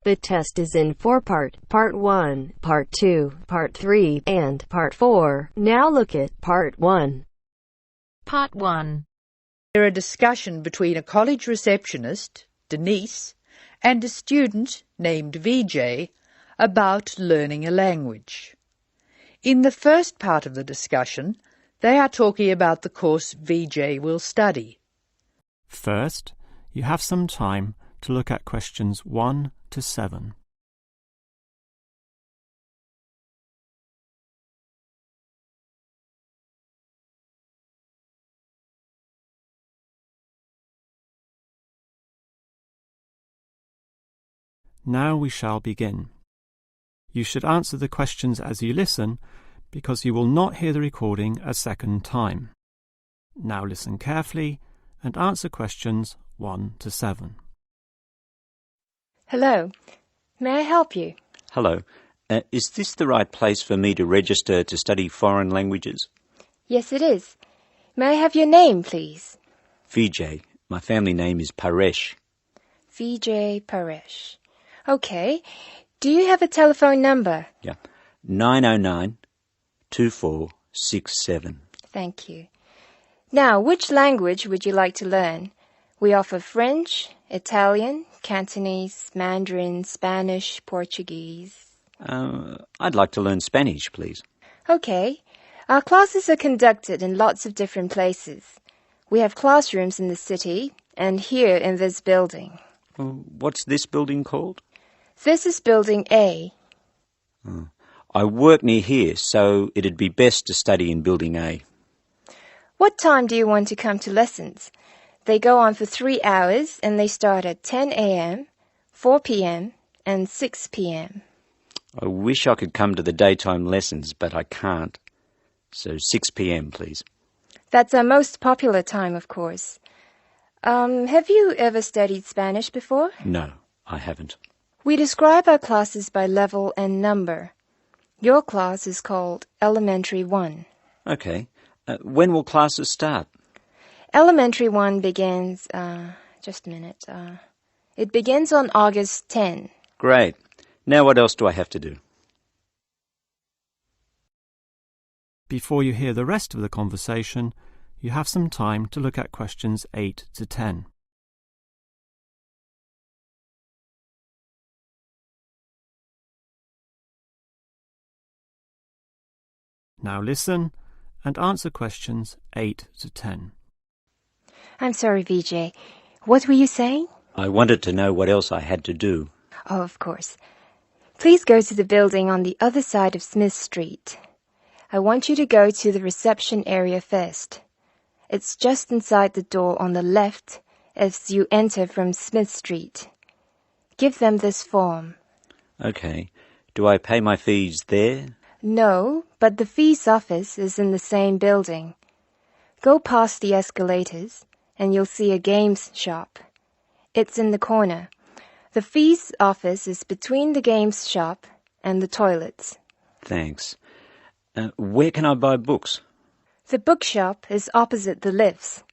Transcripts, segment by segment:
The test is in 4 parts: Part 1, Part 2, Part 3, and Part 4. Now look at Part 1. Part 1. A discussion between a college receptionist, Denise, and a student named VJ about learning a language. In the first part of the discussion, they are talking about the course VJ will study. First, you have some time to look at questions 1 to 7. Now we shall begin. You should answer the questions as you listen, because you will not hear the recording a second time. Now listen carefully and answer questions 1 to 7. Hello. May I help you? Hello. Is this the right place for me to register to study foreign languages? Yes, it is. May I have your name, please? VJ. My family name is Paresh. VJ Paresh. Okay. Do you have a telephone number? Yeah. 909-2467. Thank you. Now, which language would you like to learn? We offer French, Italian, Cantonese, Mandarin, Spanish, Portuguese. I'd like to learn Spanish, please. Okay. Our classes are conducted in lots of different places. We have classrooms in the city and here in this building. What's this building called? This is Building A. I work near here, so it'd be best to study in Building A. What time do you want to come to lessons? They go on for 3 hours and they start at 10 a.m., 4 p.m., and 6 p.m. I wish I could come to the daytime lessons, but I can't. So 6 p.m, please. That's our most popular time, of course. Have you ever studied Spanish before? No, I haven't. We describe our classes by level and number. Your class is called Elementary 1. Okay. When will classes start? Elementary 1 begins, just a minute. It begins on August 10. Great. Now what else do I have to do? Before you hear the rest of the conversation, you have some time to look at questions 8 to 10. Now listen and answer questions 8 to 10. I'm sorry, VJ. What were you saying? I wanted to know what else I had to do. Oh, of course. Please go to the building on the other side of Smith Street. I want you to go to the reception area first. It's just inside the door on the left as you enter from Smith Street. Give them this form. Okay. Do I pay my fees there? No, but the fees office is in the same building. Go past the escalators and you'll see a games shop. It's in the corner. The fees office is between the games shop and the toilets. Thanks. Where can I buy books? The bookshop is opposite the lifts.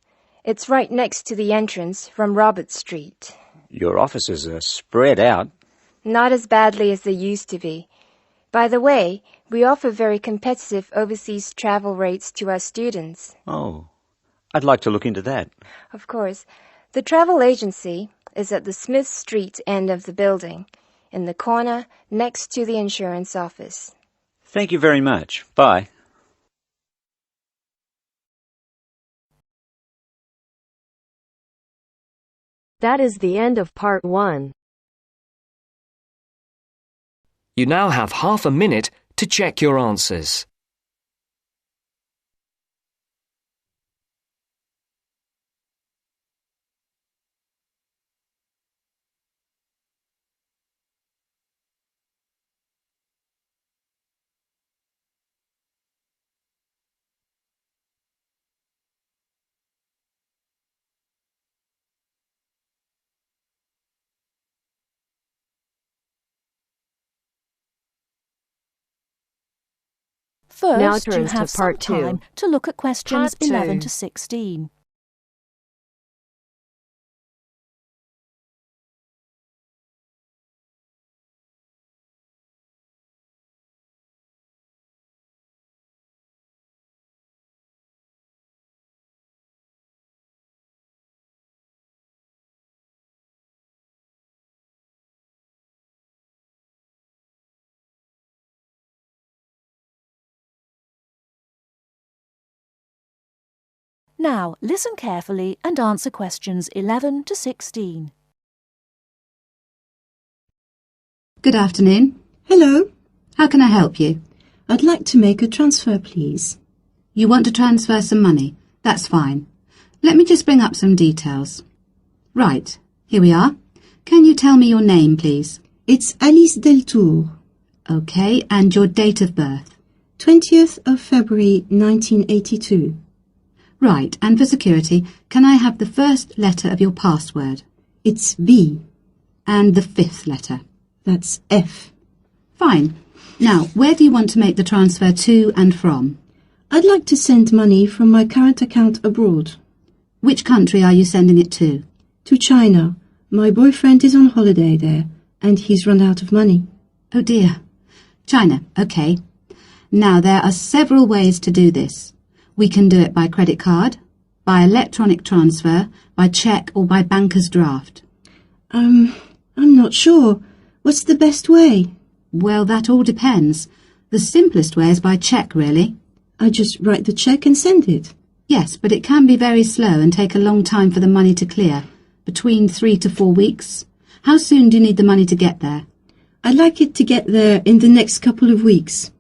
It's right next to the entrance from Robert Street. Your offices are spread out. Not as badly as they used to be. By the way, we offer very competitive overseas travel rates to our students. Oh, I'd like to look into that. Of course. The travel agency is at the Smith Street end of the building, in the corner next to the insurance office. Thank you very much. Bye. That is the end of Part 1. You now have half a minute to check your answers. Now First, you turns to have some Part 2. time to look at questions Part 2. 11 to 16. Now, listen carefully and answer questions 11 to 16. Good afternoon. Hello. How can I help you? I'd like to make a transfer, please. You want to transfer some money? That's fine. Let me just bring up some details. Right, here we are. Can you tell me your name, please? It's Alice Deltour. OK, and your date of birth? 20th of February 1982. Right, and for security, can I have the first letter of your password? It's B. And the fifth letter? That's F. Fine. Now, where do you want to make the transfer to and from? I'd like to send money from my current account abroad. Which country are you sending it to? To China. My boyfriend is on holiday there, and he's run out of money. Oh dear. China, OK. Now, there are several ways to do this. We can do it by credit card, by electronic transfer, by cheque or by banker's draft. I'm not sure. What's the best way? Well, that all depends. The simplest way is by cheque, really. I just write the cheque and send it. Yes, but it can be very slow and take a long time for the money to clear, between 3 to 4 weeks. How soon do you need the money to get there? I'd like it to get there in the next couple of weeks.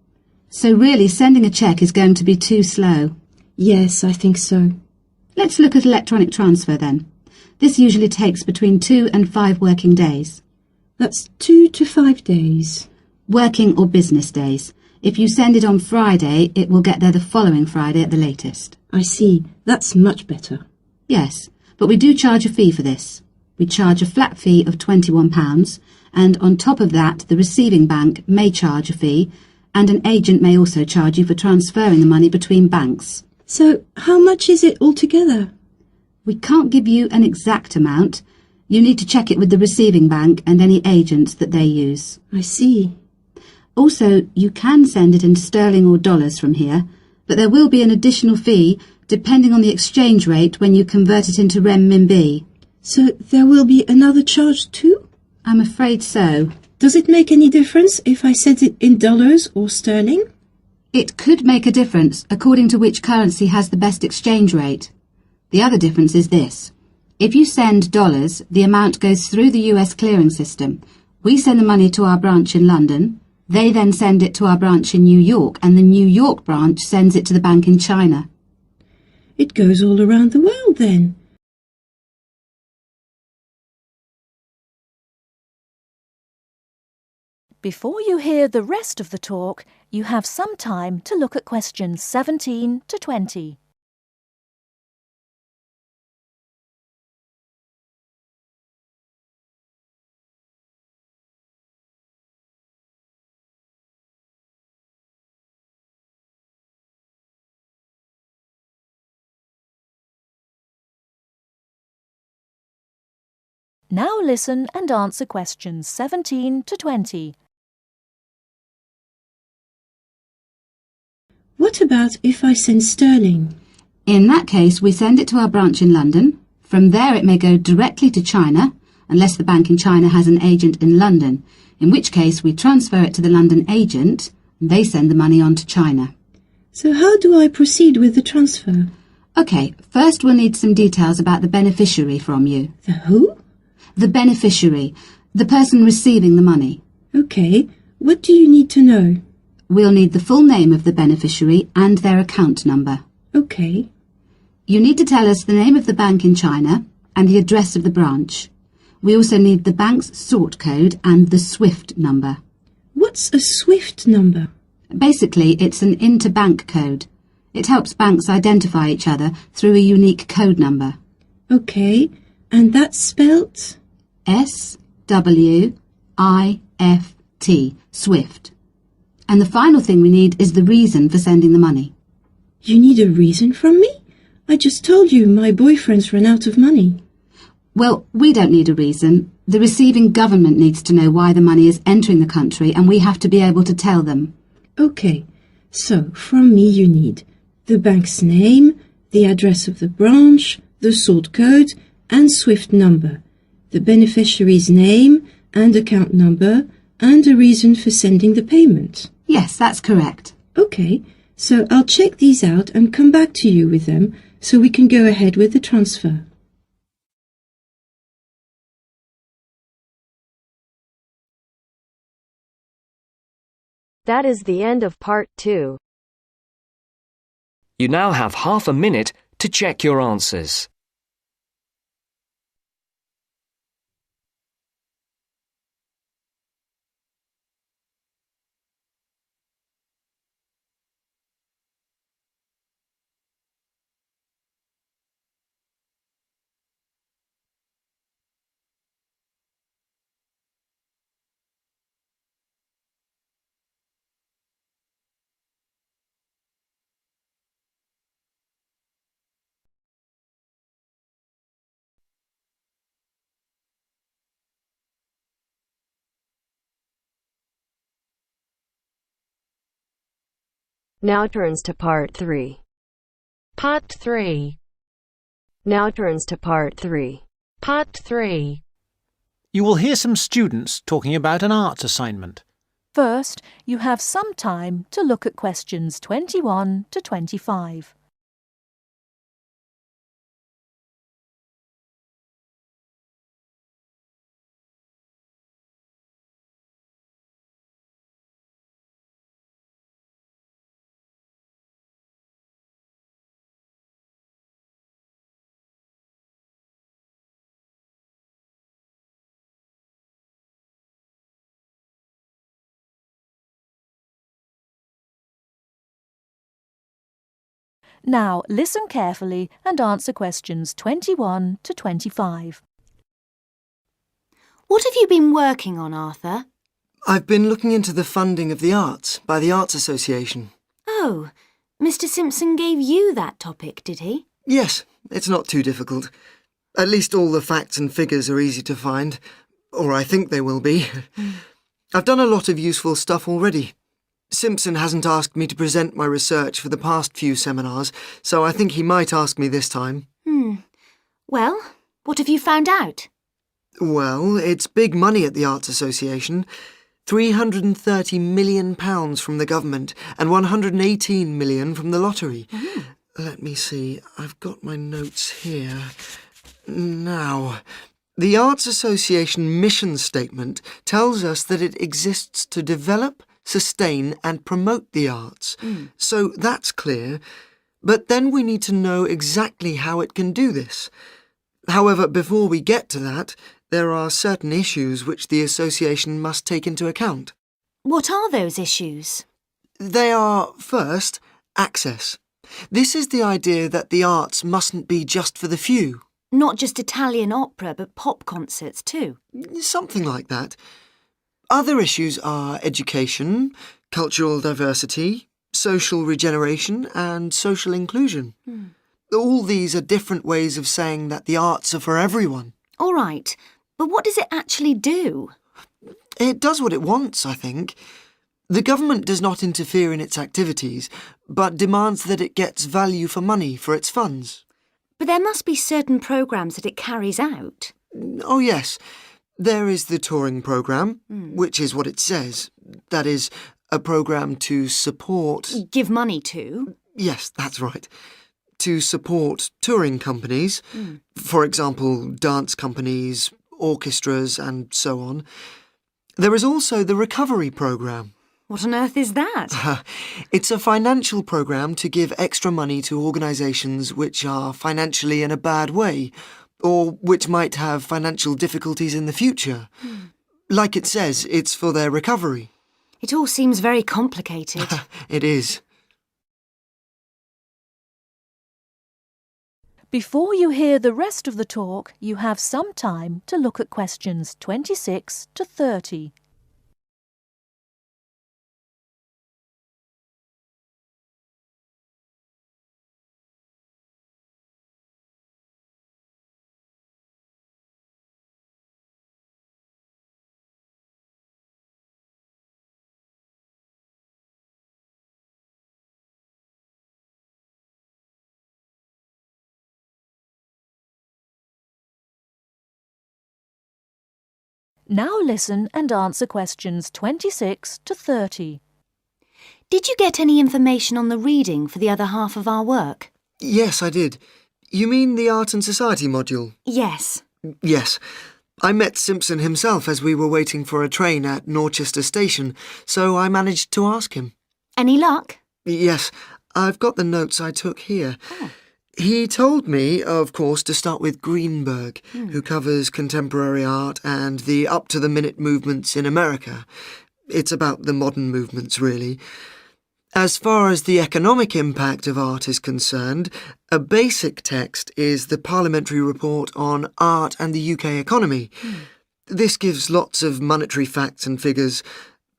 So really, sending a cheque is going to be too slow? Yes, I think so. Let's look at electronic transfer then. This usually takes between 2 and 5 working days. That's 2 to 5 days. Working or business days. If you send it on Friday, it will get there the following Friday at the latest. I see. That's much better. Yes, but we do charge a fee for this. We charge a flat fee of £21, and on top of that, the receiving bank may charge a fee, and an agent may also charge you for transferring the money between banks. So, how much is it altogether? We can't give you an exact amount. You need to check it with the receiving bank and any agents that they use. I see. Also, you can send it in sterling or dollars from here, but there will be an additional fee depending on the exchange rate when you convert it into renminbi. So there will be another charge too? I'm afraid so. Does it make any difference if I send it in dollars or sterling? It could make a difference according to which currency has the best exchange rate. The other difference is this. If you send dollars, the amount goes through the US clearing system. We send the money to our branch in London. They then send it to our branch in New York, and the New York branch sends it to the bank in China. It goes all around the world then. Before you hear the rest of the talk, you have some time to look at questions 17 to 20. Now listen and answer questions 17 to 20. What about if I send sterling? In that case, we send it to our branch in London. From there it may go directly to China, unless the bank in China has an agent in London, in which case we transfer it to the London agent, and they send the money on to China. So how do I proceed with the transfer? OK, first we'll need some details about the beneficiary from you. The who? The beneficiary, the person receiving the money. OK, what do you need to know? We'll need the full name of the beneficiary and their account number. OK. You need to tell us the name of the bank in China and the address of the branch. We also need the bank's sort code and the SWIFT number. What's a SWIFT number? Basically, it's an interbank code. It helps banks identify each other through a unique code number. OK, and that's spelt? SWIFT, SWIFT. And the final thing we need is the reason for sending the money. You need a reason from me? I just told you my boyfriend's run out of money. Well, we don't need a reason. The receiving government needs to know why the money is entering the country, and we have to be able to tell them. OK, so from me you need the bank's name, the address of the branch, the sort code and SWIFT number, the beneficiary's name and account number, and a reason for sending the payment. Yes, that's correct. OK, so I'll check these out and come back to you with them so we can go ahead with the transfer. That is the end of part 2. You now have half a minute to check your answers. Now turns to part 3. Part 3. Now turns to part 3. Part 3. You will hear some students talking about an arts assignment. First, you have some time to look at questions 21 to 25. Now listen carefully and answer questions 21 to 25. What have you been working on, Arthur? I've been looking into the funding of the arts by the Arts Association. Oh, Mr. Simpson gave you that topic, did he? Yes, it's not too difficult. At least all the facts and figures are easy to find, or I think they will be. I've done a lot of useful stuff already. Simpson hasn't asked me to present my research for the past few seminars, so I think he might ask me this time. Well, what have you found out? Well, it's big money at the Arts Association. £330 million from the government and £118 million from the lottery. Let me see, I've got my notes here. Now, the Arts Association mission statement tells us that it exists to develop, sustain and promote the arts. So that's clear. But then we need to know exactly how it can do this. However, before we get to that, there are certain issues which the association must take into account. What are those issues? They are, first, access. This is the idea that the arts mustn't be just for the few. Not just Italian opera, but pop concerts too. Something like that. Other issues are education, cultural diversity, social regeneration and social inclusion. All these are different ways of saying that the arts are for everyone. All right, but what does it actually do? It does what it wants, I think. The government does not interfere in its activities, but demands that it gets value for money for its funds. But there must be certain programmes that it carries out. Oh, yes. There is the touring programme, which is what it says. That is, a programme to support... Give money to? Yes, that's right. To support touring companies, for example, dance companies, orchestras and so on. There is also the recovery programme. What on earth is that? It's a financial programme to give extra money to organisations which are financially in a bad way, or which might have financial difficulties in the future. Like it says, it's for their recovery. It all seems very complicated. It is. Before you hear the rest of the talk, you have some time to look at questions 26 to 30. Now listen and answer questions 26 to 30. Did you get any information on the reading for the other half of our work? Yes, I did. You mean the Art and Society module? Yes. Yes. I met Simpson himself as we were waiting for a train at Norchester Station, so I managed to ask him. Any luck? Yes, I've got the notes I took here. He told me, of course, to start with Greenberg, who covers contemporary art and the up-to-the-minute movements in America. It's about the modern movements, really. As far as the economic impact of art is concerned, a basic text is the Parliamentary Report on Art and the UK Economy. This gives lots of monetary facts and figures,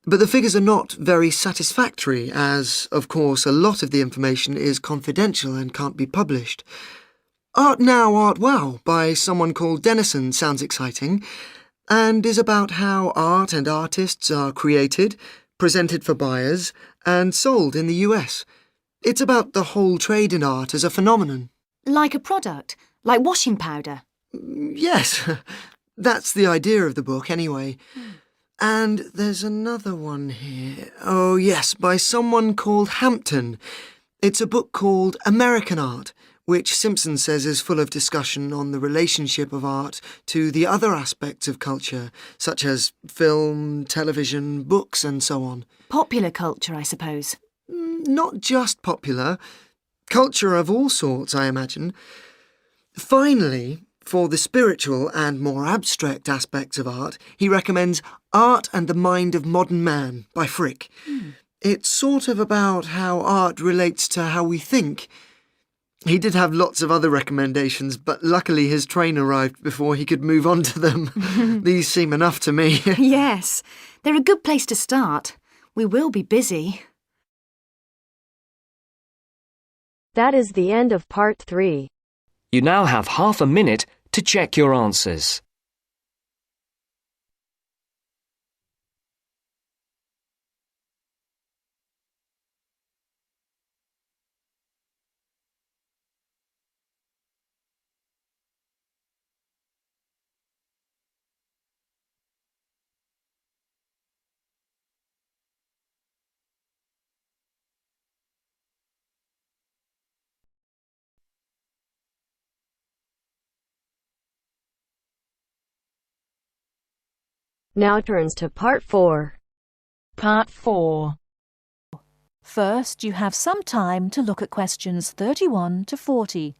but the figures are not very satisfactory, as, of course, a lot of the information is confidential and can't be published. Art Now, Art Wow by someone called Dennison sounds exciting, and is about how art and artists are created, presented for buyers, and sold in the US. It's about the whole trade in art as a phenomenon. Like a product? Like washing powder? Yes, that's the idea of the book anyway. And there's another one here. Oh yes, by someone called Hampton. It's a book called American Art, which Simpson says is full of discussion on the relationship of art to the other aspects of culture, such as film, television, books and so on. Popular culture, I suppose. Not just popular. Culture of all sorts, I imagine. Finally, for the spiritual and more abstract aspects of art, he recommends Art and the Mind of Modern Man by Frick. It's sort of about how art relates to how we think. He did have lots of other recommendations, but luckily his train arrived before he could move on to them. These seem enough to me. Yes, they're a good place to start. We will be busy. That is the end of part 3. You now have half a minute to check your answers. Now turns to part 4. Part 4. First, you have some time to look at questions 31 to 40.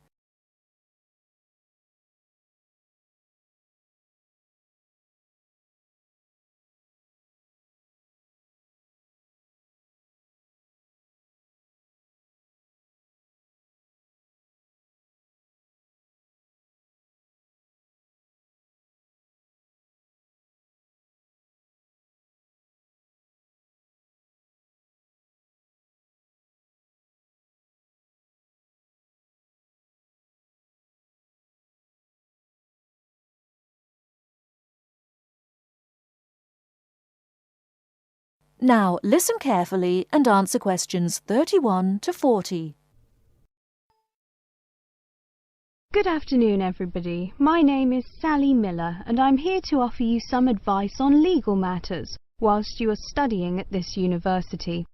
Now listen carefully and answer questions 31 to 40. Good afternoon, everybody. My name is Sally Miller, and I'm here to offer you some advice on legal matters whilst you are studying at this university.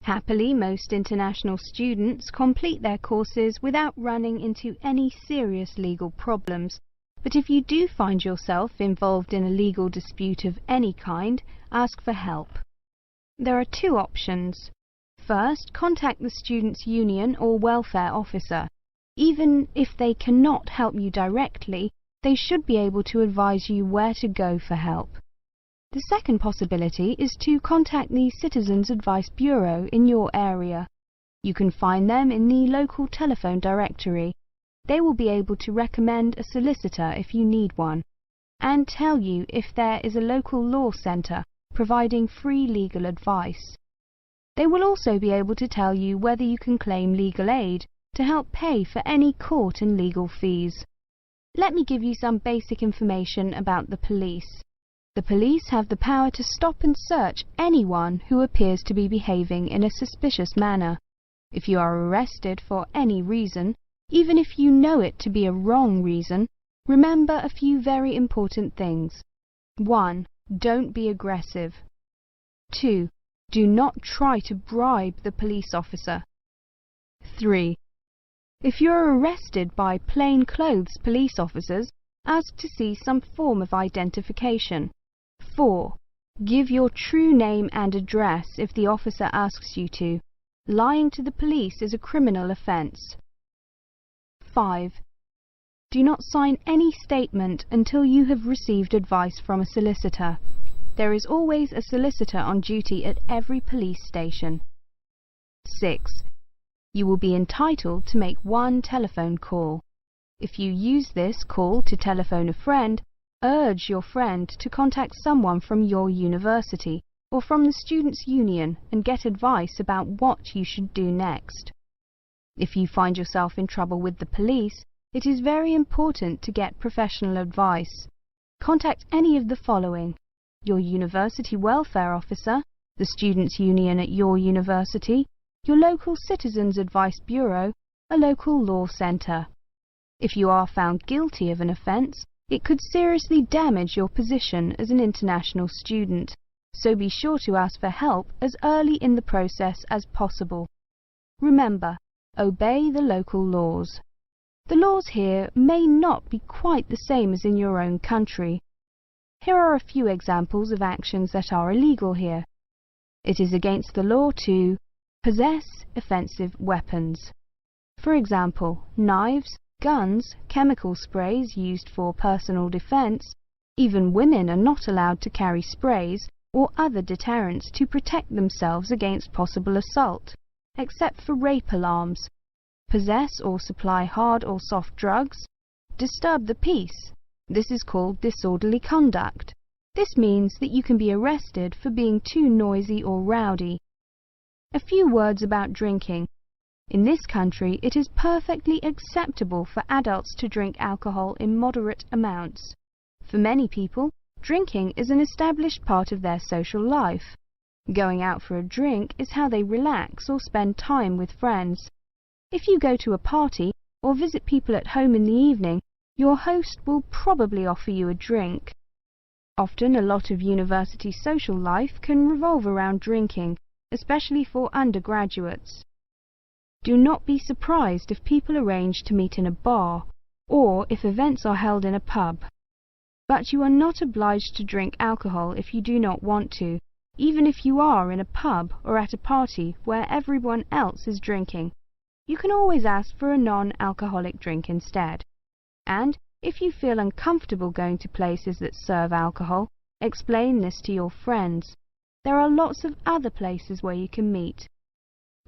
Happily, most international students complete their courses without running into any serious legal problems. But if you do find yourself involved in a legal dispute of any kind, ask for help. There are 2 options. First, contact the students' union or welfare officer. Even if they cannot help you directly, they should be able to advise you where to go for help. The second possibility is to contact the Citizens Advice Bureau in your area. You can find them in the local telephone directory. They will be able to recommend a solicitor if you need one, and tell you if there is a local law centre providing free legal advice. They will also be able to tell you whether you can claim legal aid to help pay for any court and legal fees. Let me give you some basic information about the police. The police have the power to stop and search anyone who appears to be behaving in a suspicious manner. If you are arrested for any reason, even if you know it to be a wrong reason, remember a few very important things. 1. Don't be aggressive. 2. Do not try to bribe the police officer. 3. If you are arrested by plainclothes police officers, ask to see some form of identification. 4. Give your true name and address if the officer asks you to. Lying to the police is a criminal offence. 5. Do not sign any statement until you have received advice from a solicitor. There is always a solicitor on duty at every police station. 6. You will be entitled to make one telephone call. If you use this call to telephone a friend, urge your friend to contact someone from your university or from the Students' Union and get advice about what you should do next. If you find yourself in trouble with the police, it is very important to get professional advice. Contact any of the following: your university welfare officer, the Students' Union at your university, your local Citizens Advice Bureau, a local law centre. If you are found guilty of an offence, it could seriously damage your position as an international student, so be sure to ask for help as early in the process as possible. Remember, obey the local laws. The laws here may not be quite the same as in your own country. Here are a few examples of actions that are illegal here. It is against the law to possess offensive weapons. For example, knives, guns, chemical sprays used for personal defense. Even women are not allowed to carry sprays or other deterrents to protect themselves against possible assault, except for rape alarms. Possess or supply hard or soft drugs. Disturb the peace. This is called disorderly conduct. This means that you can be arrested for being too noisy or rowdy. A few words about drinking. In this country, it is perfectly acceptable for adults to drink alcohol in moderate amounts. For many people, drinking is an established part of their social life. Going out for a drink is how they relax or spend time with friends. If you go to a party or visit people at home in the evening, your host will probably offer you a drink. Often a lot of university social life can revolve around drinking, especially for undergraduates. Do not be surprised if people arrange to meet in a bar, or if events are held in a pub. But you are not obliged to drink alcohol if you do not want to, even if you are in a pub or at a party where everyone else is drinking. You can always ask for a non-alcoholic drink instead. And if you feel uncomfortable going to places that serve alcohol, explain this to your friends. There are lots of other places where you can meet.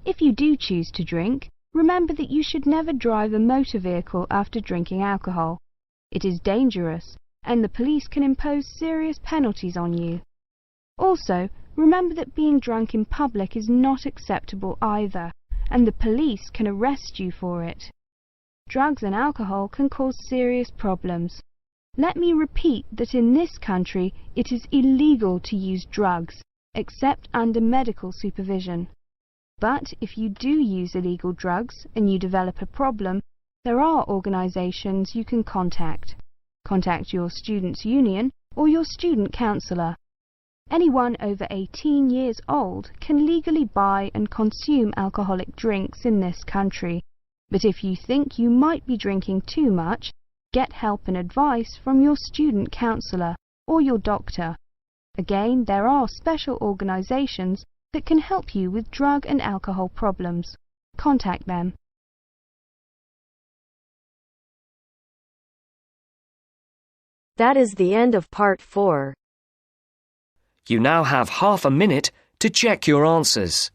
If you do choose to drink, remember that you should never drive a motor vehicle after drinking alcohol. It is dangerous, and the police can impose serious penalties on you. Also, remember that being drunk in public is not acceptable either, and the police can arrest you for it. Drugs and alcohol can cause serious problems. Let me repeat that in this country it is illegal to use drugs, except under medical supervision. But if you do use illegal drugs and you develop a problem, there are organisations you can contact. Contact your students' union or your student counsellor. Anyone over 18 years old can legally buy and consume alcoholic drinks in this country. But if you think you might be drinking too much, get help and advice from your student counsellor or your doctor. Again, there are special organisations that can help you with drug and alcohol problems. Contact them. That is the end of part 4. You now have half a minute to check your answers.